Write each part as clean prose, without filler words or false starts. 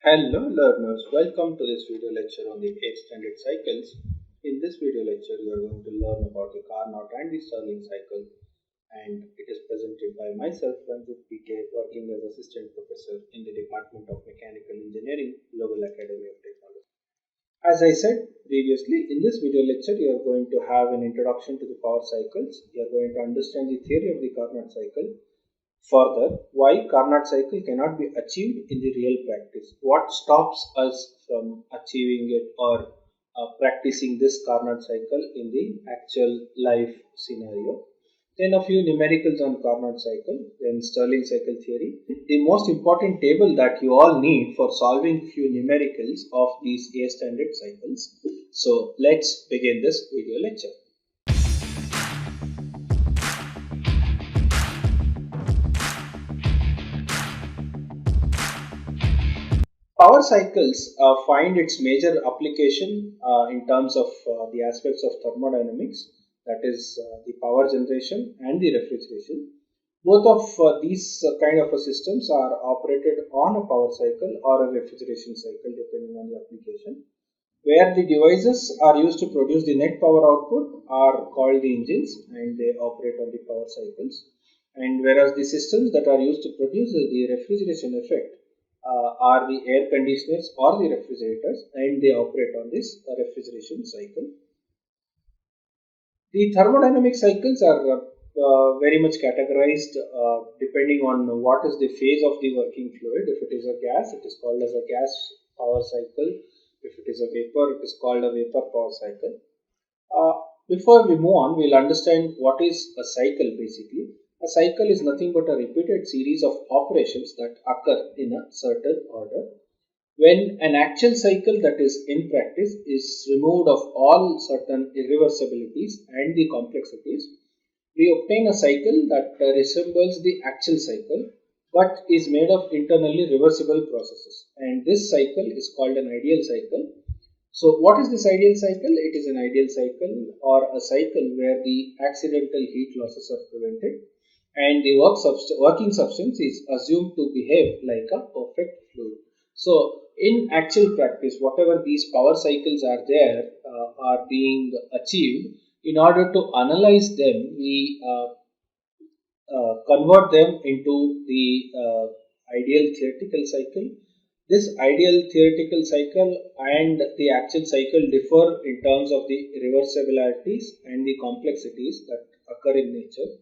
Hello learners, welcome to this video lecture on the extended cycles. In this video lecture, you are going to learn about the Carnot and the Stirling cycle, and it is presented by myself, Ranjit PK, working as Assistant Professor in the Department of Mechanical Engineering, Global Academy of Technology. As I said previously, in this video lecture, you are going to have an introduction to the power cycles. You are going to understand the theory of the Carnot cycle. Further, why Carnot cycle cannot be achieved in the real practice. What stops us from achieving it or practicing this Carnot cycle in the actual life scenario. Then a few numericals on Carnot cycle, then Stirling cycle theory. The most important table that you all need for solving few numericals of these A standard cycles. So let's begin this video lecture. Power cycles find its major application in terms of the aspects of thermodynamics, that is the power generation and the refrigeration. Both of these kind of systems are operated on a power cycle or a refrigeration cycle depending on the application. Where the devices are used to produce the net power output are called the engines and they operate on the power cycles. And whereas the systems that are used to produce the refrigeration effect are the air conditioners or the refrigerators, and they operate on this refrigeration cycle. The thermodynamic cycles are very much categorized depending on what is the phase of the working fluid. If it is a gas, it is called as a gas power cycle. If it is a vapor, it is called a vapor power cycle. Before we move on, we'll understand what is a cycle basically. A cycle is nothing but a repeated series of operations that occur in a certain order. When an actual cycle that is in practice is removed of all certain irreversibilities and the complexities, we obtain a cycle that resembles the actual cycle but is made of internally reversible processes, and this cycle is called an ideal cycle. So what is this ideal cycle? It is an ideal cycle or a cycle where the accidental heat losses are prevented and the working substance is assumed to behave like a perfect fluid. So in actual practice, whatever these power cycles are there are being achieved. In order to analyze them, we convert them into the ideal theoretical cycle. This ideal theoretical cycle and the actual cycle differ in terms of the reversibilities and the complexities that occur in nature.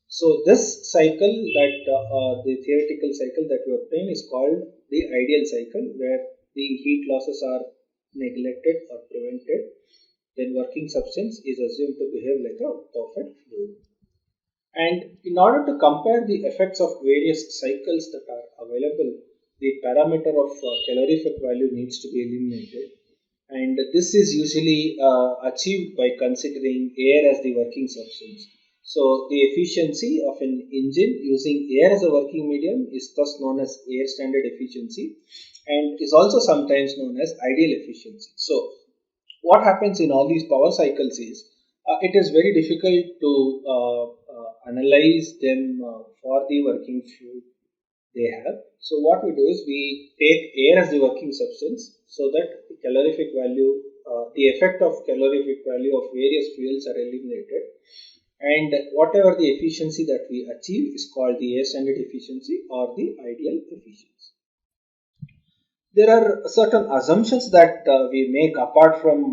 So this cycle the theoretical cycle that we obtain is called the ideal cycle, where the heat losses are neglected or prevented. Then working substance is assumed to behave like a perfect fluid. And in order to compare the effects of various cycles that are available, the parameter of calorific value needs to be eliminated. And this is usually achieved by considering air as the working substance. So the efficiency of an engine using air as a working medium is thus known as air standard efficiency and is also sometimes known as ideal efficiency. So what happens in all these power cycles is it is very difficult to analyze them for the working fluid they have. So what we do is we take air as the working substance so that the calorific value, the effect of calorific value of various fuels are eliminated, and whatever the efficiency that we achieve is called the air standard efficiency or the ideal efficiency. There are certain assumptions that we make apart from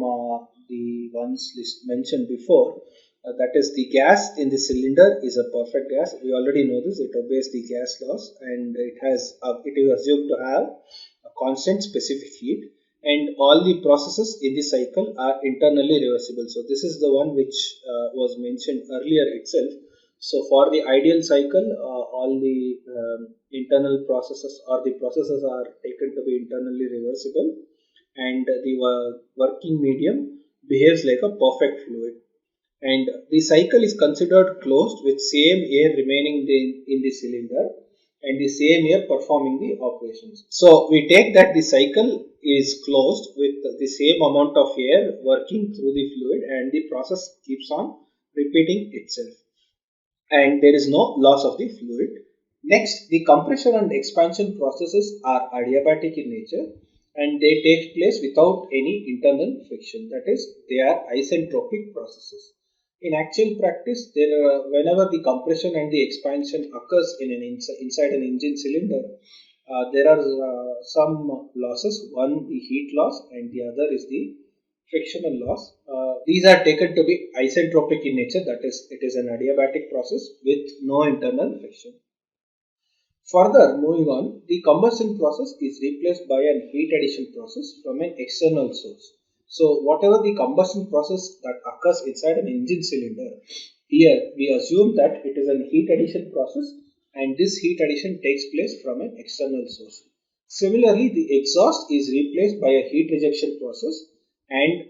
the ones mentioned before. That is, the gas in the cylinder is a perfect gas. We already know this. It obeys the gas laws and it is assumed to have a constant specific heat, and all the processes in the cycle are internally reversible. So this is the one which was mentioned earlier itself. So for the ideal cycle, all the internal processes or the processes are taken to be internally reversible, and the working medium behaves like a perfect fluid. And the cycle is considered closed with same air remaining in the cylinder and the same air performing the operations. So we take that the cycle is closed with the same amount of air working through the fluid and the process keeps on repeating itself, and there is no loss of the fluid. Next, the compression and expansion processes are adiabatic in nature and they take place without any internal friction. That is, they are isentropic processes. In actual practice, whenever the compression and the expansion occurs inside an engine cylinder, there are some losses. One, the heat loss, and the other is the frictional loss. These are taken to be isentropic in nature. That is, it is an adiabatic process with no internal friction. Further, moving on, the combustion process is replaced by an heat addition process from an external source. So, whatever the combustion process that occurs inside an engine cylinder, here we assume that it is an heat addition process and this heat addition takes place from an external source. Similarly, the exhaust is replaced by a heat rejection process and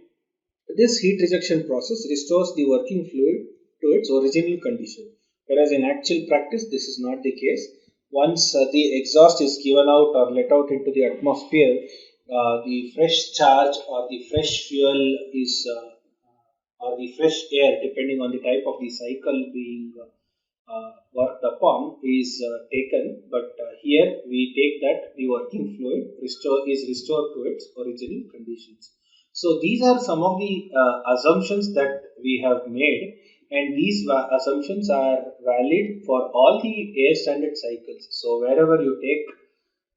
this heat rejection process restores the working fluid to its original condition. Whereas in actual practice, this is not the case. Once the exhaust is given out or let out into the atmosphere, the fresh charge or the fresh fuel is or the fresh air, depending on the type of the cycle being worked upon, is taken. But here we take that the working fluid is restored to its original conditions. So these are some of the assumptions that we have made, and these assumptions are valid for all the air standard cycles. So wherever you take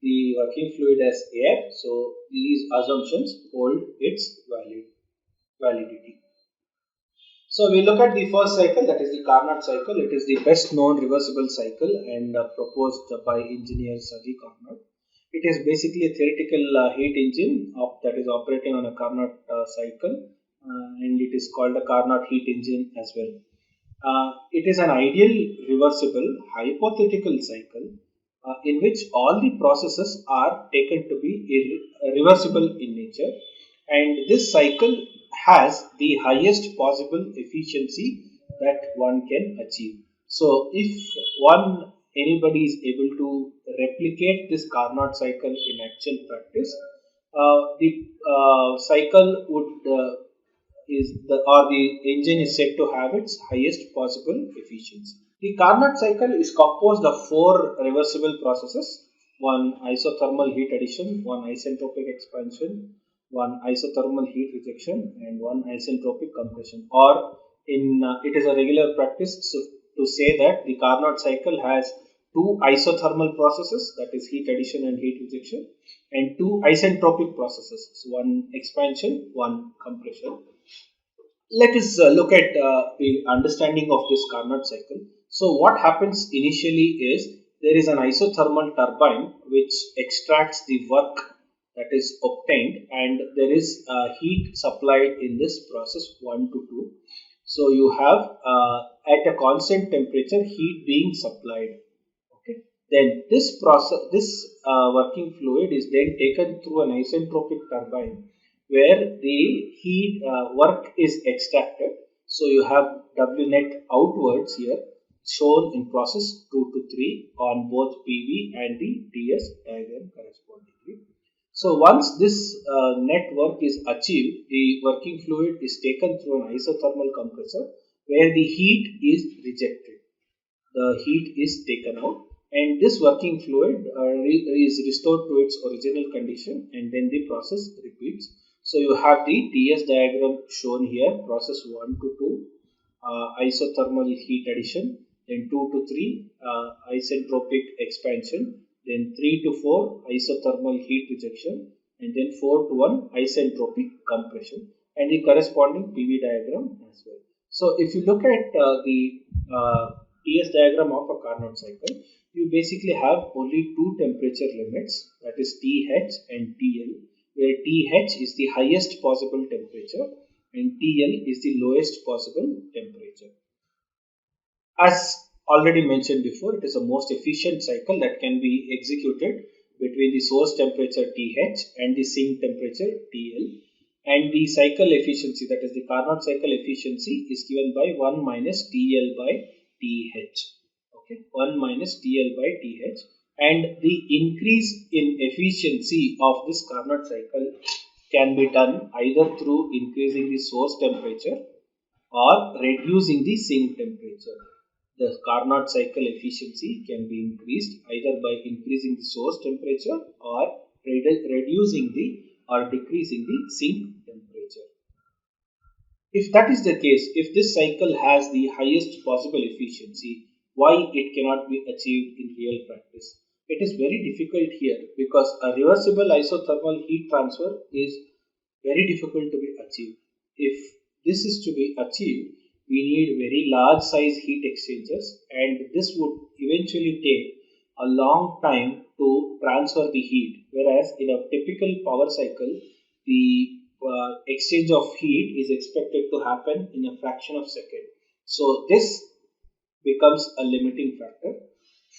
the working fluid as air, so these assumptions hold its validity. So we look at the first cycle, that is the Carnot cycle. It is the best known reversible cycle and proposed by engineer Sir Carnot. It is basically a theoretical heat engine that is operating on a Carnot cycle, and it is called a Carnot heat engine as well. It is an ideal reversible hypothetical cycle in which all the processes are taken to be reversible in nature, and this cycle has the highest possible efficiency that one can achieve. So if anybody is able to replicate this Carnot cycle in actual practice, the cycle would the engine is said to have its highest possible efficiency. The Carnot cycle is composed of four reversible processes: one isothermal heat addition, one isentropic expansion, one isothermal heat rejection, and one isentropic compression. Or it is a regular practice to say that the Carnot cycle has two isothermal processes, that is heat addition and heat rejection, and two isentropic processes, so one expansion, one compression. Let us look at the understanding of this Carnot cycle. So what happens initially is there is an isothermal turbine which extracts the work that is obtained, and there is heat supplied in this process 1 to 2. So you have at a constant temperature heat being supplied. Okay. Then this process, working fluid is then taken through an isentropic turbine where the heat work is extracted. So you have W net outwards here shown in process 2 to 3 on both PV and the TS diagram correspondingly. So once this net work is achieved, the working fluid is taken through an isothermal compressor where the heat is rejected. The heat is taken out, and this working fluid is restored to its original condition, and then the process repeats. So you have the TS diagram shown here, process 1 to 2, isothermal heat addition, then 2 to 3, isentropic expansion, then 3 to 4, isothermal heat rejection, and then 4 to 1, isentropic compression, and the corresponding PV diagram as well. So if you look at the TS diagram of a Carnot cycle, you basically have only two temperature limits, that is TH and TL, where TH is the highest possible temperature and TL is the lowest possible temperature. As already mentioned before, it is the most efficient cycle that can be executed between the source temperature TH and the sink temperature TL, and the cycle efficiency, that is the Carnot cycle efficiency, is given by 1 minus TL by TH. Okay, 1 minus TL by TH, and the increase in efficiency of this Carnot cycle can be done either through increasing the source temperature or reducing the sink temperature. the Carnot cycle efficiency can be increased either by increasing the source temperature or reducing the or decreasing the sink temperature. If that is the case, if this cycle has the highest possible efficiency, why it cannot be achieved in real practice? It is very difficult here because a reversible isothermal heat transfer is very difficult to be achieved. If this is to be achieved, we need very large size heat exchangers, and this would eventually take a long time to transfer the heat, whereas in a typical power cycle, the exchange of heat is expected to happen in a fraction of a second. So this becomes a limiting factor.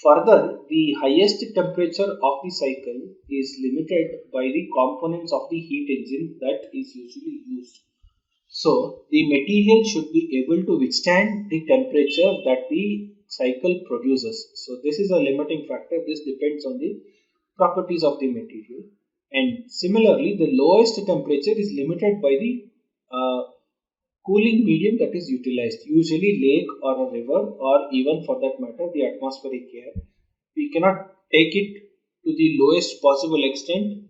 Further, the highest temperature of the cycle is limited by the components of the heat engine that is usually used. So the material should be able to withstand the temperature that the cycle produces. So this is a limiting factor. This depends on the properties of the material. And similarly, the lowest temperature is limited by the cooling medium that is utilized, usually lake or a river, or even for that matter the atmospheric air. We cannot take it to the lowest possible extent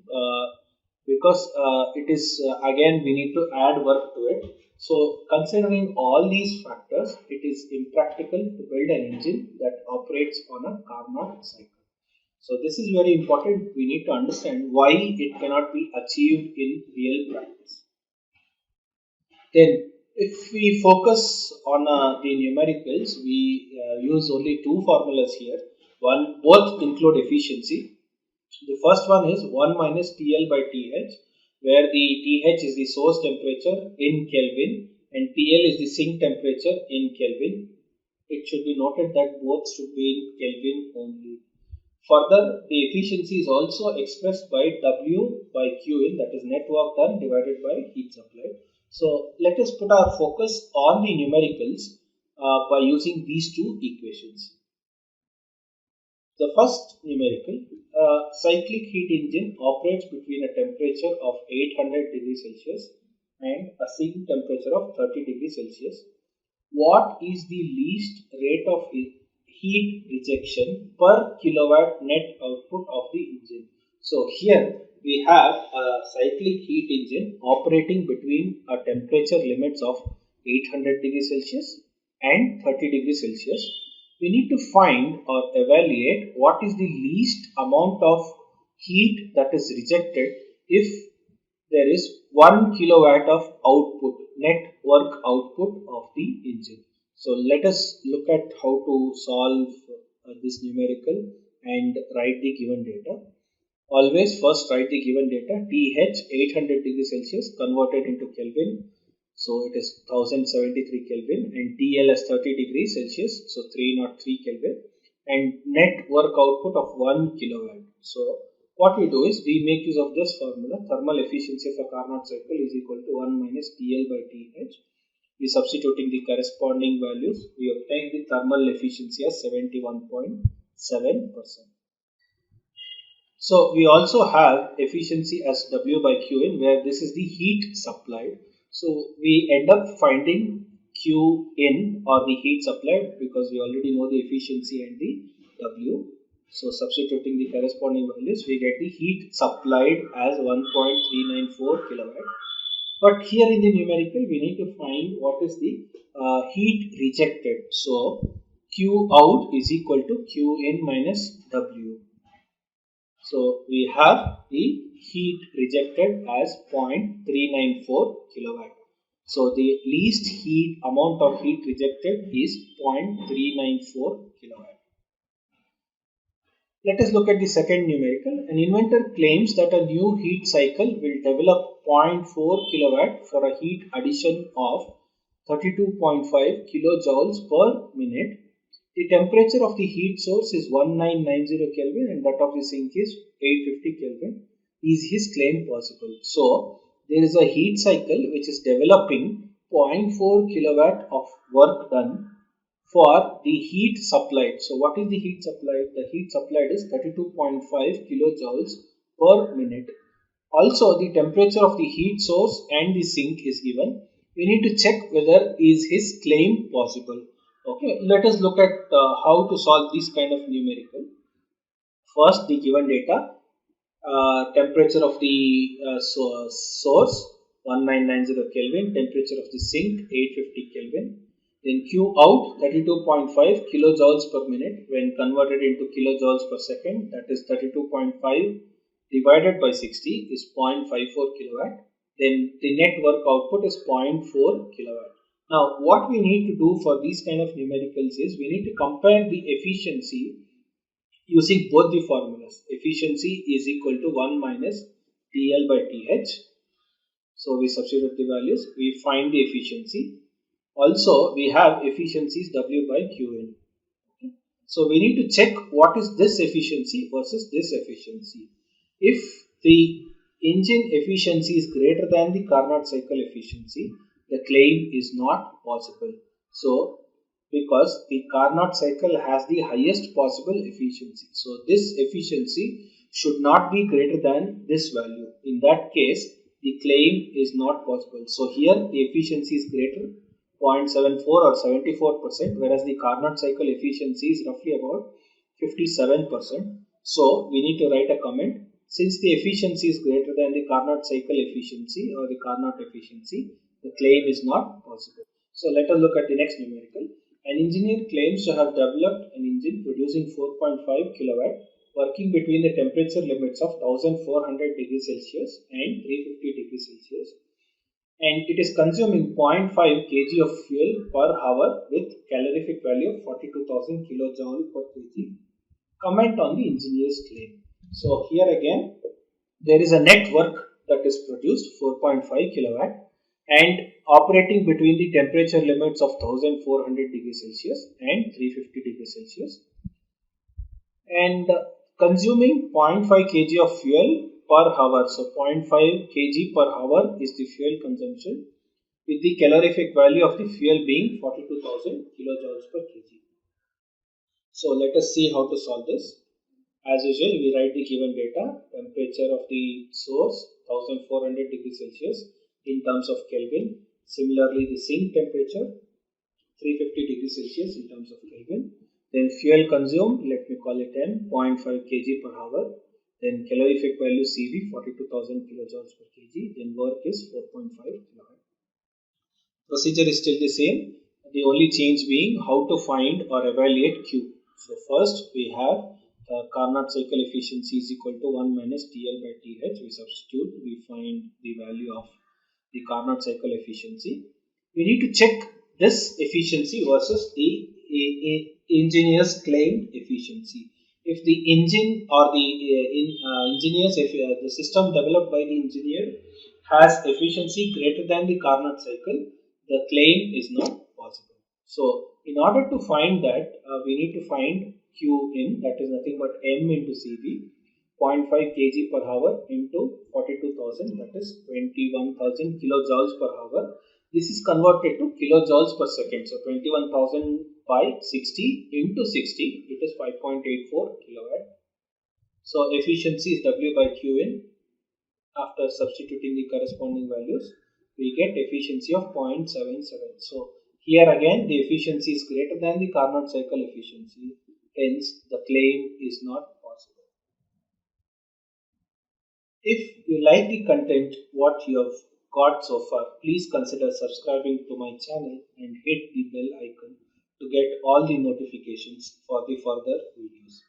because it is again we need to add work to it. So considering all these factors, it is impractical to build an engine that operates on a Carnot cycle. So this is very important. We need to understand why it cannot be achieved in real practice. Then if we focus on the numericals, we use only two formulas here. Both include efficiency. The first one is 1 minus TL by TH, where the TH is the source temperature in Kelvin and TL is the sink temperature in Kelvin. It should be noted that both should be in Kelvin only. Further, the efficiency is also expressed by W by Qin, that is net work done divided by heat supplied. So let us put our focus on the numericals by using these two equations. The first numerical, cyclic heat engine operates between a temperature of 800 degrees Celsius and a sink temperature of 30 degrees Celsius. What is the least rate of heat rejection per kilowatt net output of the engine? So here we have a cyclic heat engine operating between a temperature limits of 800 degrees Celsius and 30 degrees Celsius. We need to find or evaluate what is the least amount of heat that is rejected if there is 1 kilowatt of output, net work output of the engine. So let us look at how to solve this numerical and write the given data. Always first write the given data. TH 800 degrees Celsius converted into Kelvin, so it is 1073 Kelvin, and TL as 30 degrees Celsius, so 303 Kelvin, and net work output of 1 kilowatt. So what we do is we make use of this formula. Thermal efficiency of a Carnot cycle is equal to 1 minus TL by TH. We substituting the corresponding values, we obtain the thermal efficiency as 71.7%. So we also have efficiency as W by Qin, where this is the heat supplied. So we end up finding Qin or the heat supplied because we already know the efficiency and the W. So substituting the corresponding values, we get the heat supplied as 1.394 kilowatt. But here in the numerical, we need to find what is the heat rejected. So Q out is equal to Qin minus W. So we have the heat rejected as 0.394 kilowatt. So the least heat amount of heat rejected is 0.394 kilowatt. Let us look at the second numerical. An inventor claims that a new heat cycle will develop 0.4 kilowatt for a heat addition of 32.5 kilojoules per minute. The temperature of the heat source is 1990 Kelvin and that of the sink is 850 Kelvin. Is his claim possible? So there is a heat cycle which is developing 0.4 kilowatt of work done for the heat supplied. So what is the heat supplied? The heat supplied is 32.5 kilojoules per minute. Also the temperature of the heat source and the sink is given. We need to check whether is his claim possible. Okay, let us look at how to solve this kind of numerical. First, the given data, temperature of the source 1990 Kelvin, temperature of the sink 850 Kelvin, then Q out 32.5 kilojoules per minute when converted into kilojoules per second, that is 32.5 divided by 60 is 0.54 kilowatt. Then the net work output is 0.4 kilowatt. Now what we need to do for these kind of numericals is we need to compare the efficiency using both the formulas. Efficiency is equal to 1 minus TL by TH. So we substitute the values, we find the efficiency. Also we have efficiencies W by Qn. So we need to check what is this efficiency versus this efficiency. If the engine efficiency is greater than the Carnot cycle efficiency, the claim is not possible. So because the Carnot cycle has the highest possible efficiency. So this efficiency should not be greater than this value. In that case, the claim is not possible. So here the efficiency is greater 0.74 or 74%, whereas the Carnot cycle efficiency is roughly about 57%. So we need to write a comment. Since the efficiency is greater than the Carnot cycle efficiency or the Carnot efficiency, the claim is not possible. So let us look at the next numerical. An engineer claims to have developed an engine producing 4.5 kilowatt working between the temperature limits of 1400 degrees Celsius and 350 degrees Celsius, and it is consuming 0.5 kg of fuel per hour with calorific value of 42,000 kilojoule per kg. Comment on the engineer's claim. So here again there is a net work that is produced 4.5 kilowatt and operating between the temperature limits of 1400 degrees Celsius and 350 degrees Celsius, and consuming 0.5 kg of fuel per hour. So 0.5 kg per hour is the fuel consumption with the calorific value of the fuel being 42,000 kilojoules per kg. So let us see how to solve this. As usual, we write the given data, temperature of the source 1400 degrees Celsius in terms of Kelvin. Similarly, the sink temperature 350 degrees Celsius in terms of Kelvin. Then fuel consumed, let me call it M, 0.5 kg per hour. Then calorific value CV 42,000 kilojoules per kg. Then work is 4.5 kilowatt. Procedure is still the same. The only change being how to find or evaluate Q. So first we have Carnot cycle efficiency is equal to 1 minus TL by TH. We substitute, we find the value of the Carnot cycle efficiency. We need to check this efficiency versus the engineer's claimed efficiency. If the engine or the the system developed by the engineer has efficiency greater than the Carnot cycle, the claim is not possible. So in order to find that, we need to find Q in, that is nothing but M into CV, 0.5 kg per hour into 42,000, that is 21,000 kilojoules per hour. This is converted to kilojoules per second. So 21,000 by 60 into 60, it is 5.84 kilowatt. So efficiency is W by Qn. After substituting the corresponding values, we get efficiency of 0.77. So here again the efficiency is greater than the Carnot cycle efficiency, hence the claim is not possible. If you like the content what you have got so far, please consider subscribing to my channel and hit the bell icon to get all the notifications for the further videos.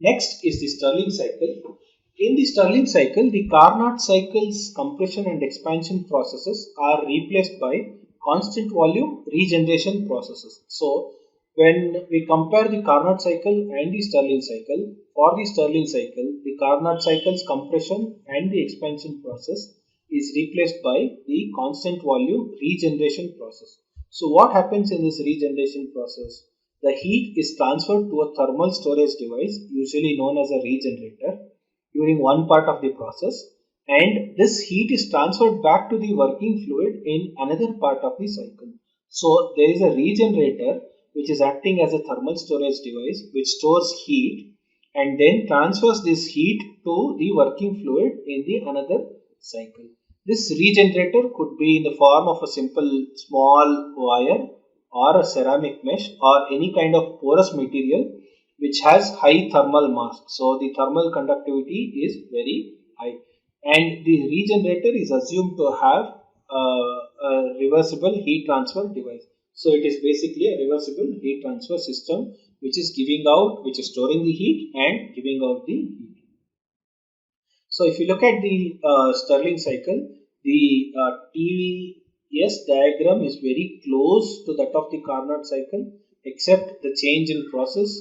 Next is the Stirling cycle. In the Stirling cycle, the Carnot cycle's compression and expansion processes are replaced by constant volume regeneration processes. So when we compare the Carnot cycle and the Stirling cycle, for the Stirling cycle, the Carnot cycle's compression and the expansion process is replaced by the constant volume regeneration process. So what happens in this regeneration process? The heat is transferred to a thermal storage device, usually known as a regenerator, during one part of the process, and this heat is transferred back to the working fluid in another part of the cycle. So there is a regenerator which is acting as a thermal storage device which stores heat and then transfers this heat to the working fluid in the another cycle. This regenerator could be in the form of a simple small wire or a ceramic mesh or any kind of porous material which has high thermal mass. So the thermal conductivity is very high, and the regenerator is assumed to have a reversible heat transfer device. So it is basically a reversible heat transfer system which is storing the heat and giving out the heat. So if you look at the Stirling cycle, the TVS diagram is very close to that of the Carnot cycle, except the change in process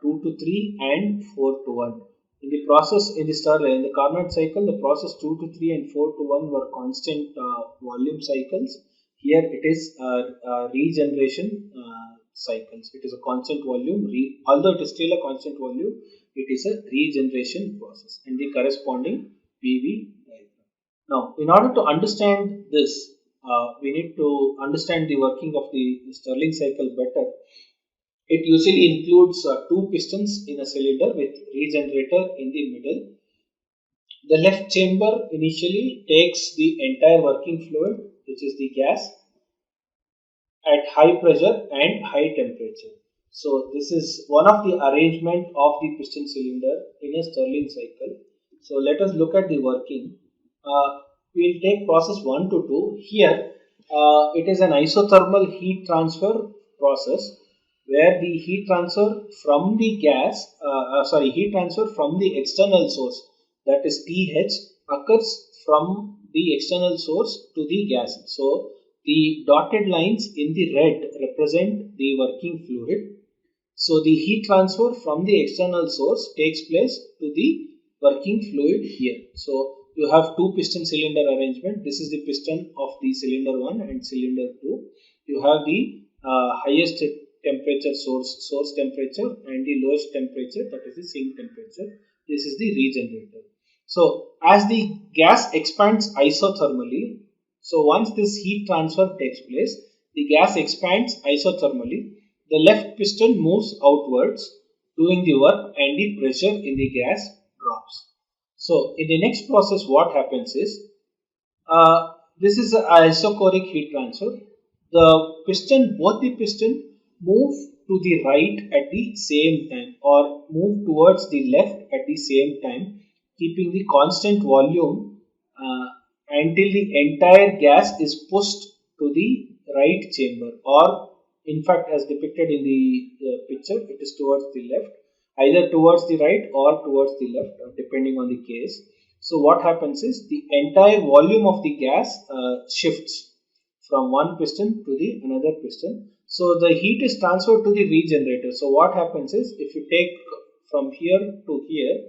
2 to 3 and 4 to 1. In the Carnot cycle, the process 2 to 3 and 4 to 1 were constant volume cycles. Here it is regeneration cycles. It is a constant volume, although it is still a constant volume, it is a regeneration process and the corresponding PV diagram. Now, in order to understand this, we need to understand the working of the Stirling cycle better. It usually includes two pistons in a cylinder with regenerator in the middle. The left chamber initially takes the entire working fluid, which is the gas, at high pressure and high temperature. So this is one of the arrangement of the piston cylinder in a Stirling cycle. So let us look at the working. We will take process 1 to 2. Here it is an isothermal heat transfer process where the heat transfer from the external source, that is TH, occurs from the external source to the gas. So the dotted lines in the red represent the working fluid. So the heat transfer from the external source takes place to the working fluid here. So you have two piston cylinder arrangement. This is the piston of the cylinder 1 and cylinder 2. You have the highest temperature source temperature and the lowest temperature, that is the sink temperature. This is the regenerator. So as the gas expands isothermally, so once this heat transfer takes place, the gas expands isothermally. The left piston moves outwards doing the work and the pressure in the gas drops. So in the next process, what happens is, this is an isochoric heat transfer. Both the piston move to the right at the same time or move towards the left at the same time, keeping the constant volume until the entire gas is pushed to the right chamber, or in fact as depicted in the picture, it is towards the left, either towards the right or towards the left depending on the case. So what happens is the entire volume of the gas shifts from one piston to the another piston. So the heat is transferred to the regenerator. So what happens is, if you take from here to here,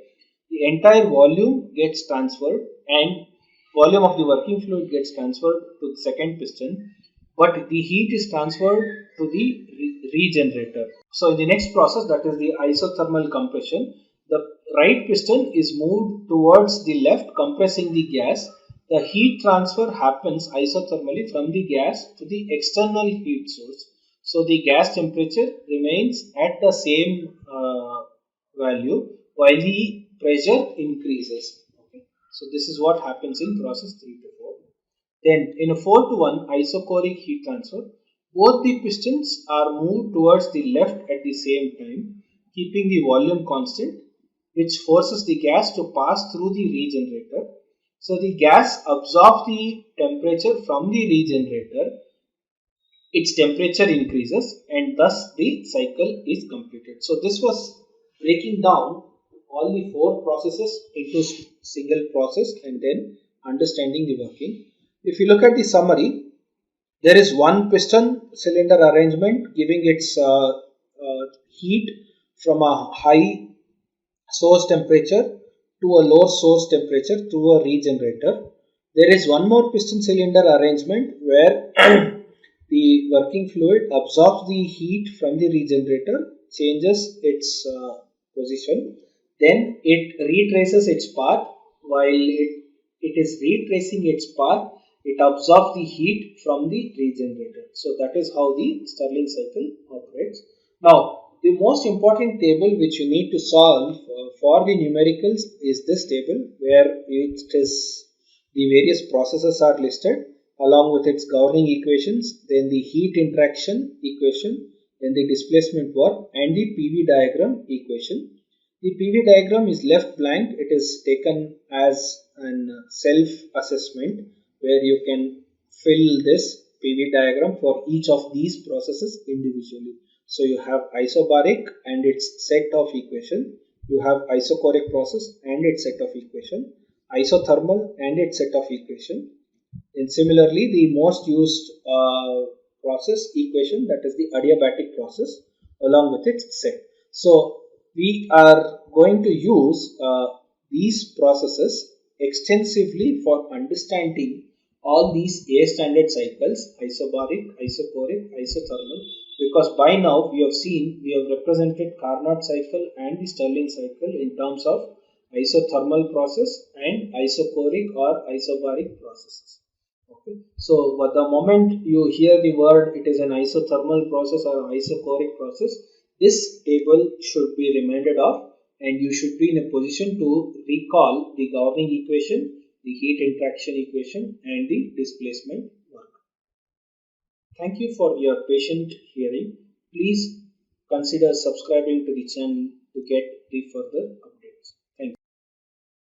the entire volume gets transferred and volume of the working fluid gets transferred to the second piston, but the heat is transferred to the regenerator. So in the next process, that is the isothermal compression, the right piston is moved towards the left, compressing the gas. The heat transfer happens isothermally from the gas to the external heat source. So the gas temperature remains at the same value while the pressure increases. Okay. So this is what happens in process 3 to 4. Then in a 4 to 1 isochoric heat transfer, both the pistons are moved towards the left at the same time, keeping the volume constant, which forces the gas to pass through the regenerator. So the gas absorbs the temperature from the regenerator, its temperature increases, and thus the cycle is completed. So this was breaking down all the four processes into single process and then understanding the working. If you look at the summary, there is one piston cylinder arrangement giving its heat from a high source temperature to a low source temperature through a regenerator. There is one more piston cylinder arrangement where the working fluid absorbs the heat from the regenerator, changes its position, then it retraces its path. While it is retracing its path, it absorbs the heat from the regenerator. So that is how the Stirling cycle operates. Now, the most important table which you need to solve for the numericals is this table, where it is The various processes are listed along with its governing equations, then the heat interaction equation, then the displacement work, and the PV diagram equation. The PV diagram is left blank. It is taken as an self-assessment where you can fill this PV diagram for each of these processes individually. So you have isobaric and its set of equation. You have isochoric process and its set of equation. Isothermal and its set of equation. And similarly, the most used process equation, that is the adiabatic process, along with its set. So we are going to use these processes extensively for understanding all these A standard cycles, isobaric, isochoric, isothermal, because by now we have represented Carnot cycle and the Stirling cycle in terms of isothermal process and isochoric or isobaric processes. Okay. So the moment you hear the word it is an isothermal process or isochoric process, this table should be reminded of, and you should be in a position to recall the governing equation, the heat interaction equation, and the displacement work. Thank you for your patient hearing. Please consider subscribing to the channel to get the further updates.